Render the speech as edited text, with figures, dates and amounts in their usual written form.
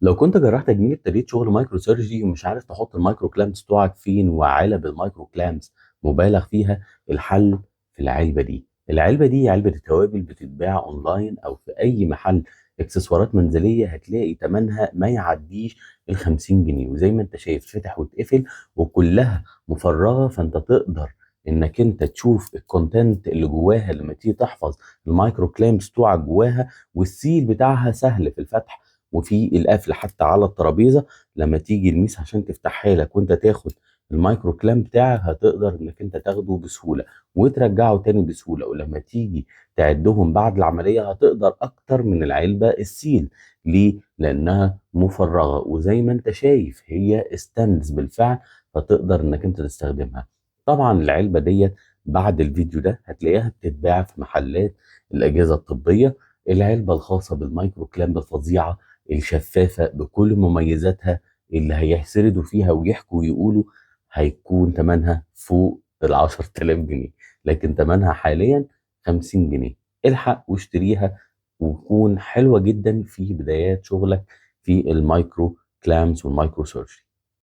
لو كنت جراح تجميل ابتديت شغل مايكرو سيرجي ومش عارف تحط المايكرو كلامس بتوعك فين، وعلب المايكرو كلامس مبالغ فيها، الحل في العلبه دي. العلبه دي علبه التوابل، بتتباع اونلاين او في اي محل اكسسوارات منزليه، هتلاقي تمنها ما يعديش ال 50 جنيه. وزي ما انت شايف فتح وتقفل وكلها مفرغه، فانت تقدر انك انت تشوف الكونتنت اللي جواها لما تيجي تحفظ المايكرو كلامس بتوعك جواها. والسيل بتاعها سهل في الفتح وفي القفل حتى على الترابيزه. لما تيجي الميس عشان تفتحها لك وانت تاخد المايكرو كلام بتاعك، هتقدر انك انت تاخده بسهوله وترجعه تاني بسهوله. ولما تيجي تعدهم بعد العمليه هتقدر اكتر من العلبه السيل. ليه؟ لانها مفرغه، وزي ما انت شايف هي استانلس بالفعل، فتقدر انك انت تستخدمها. طبعا العلبه ديت بعد الفيديو ده هتلاقيها بتتباع في محلات الاجهزه الطبيه. العلبه الخاصه بالمايكرو كلام فظيعه، الشفافة بكل مميزاتها، اللي هيسردوا فيها ويحكوا ويقولوا هيكون تمنها فوق ال10,000 جنيه، لكن تمنها حاليا 50 جنيه. الحق واشتريها وتكون حلوة جدا في بدايات شغلك في المايكرو كلامس والمايكرو سيرجري.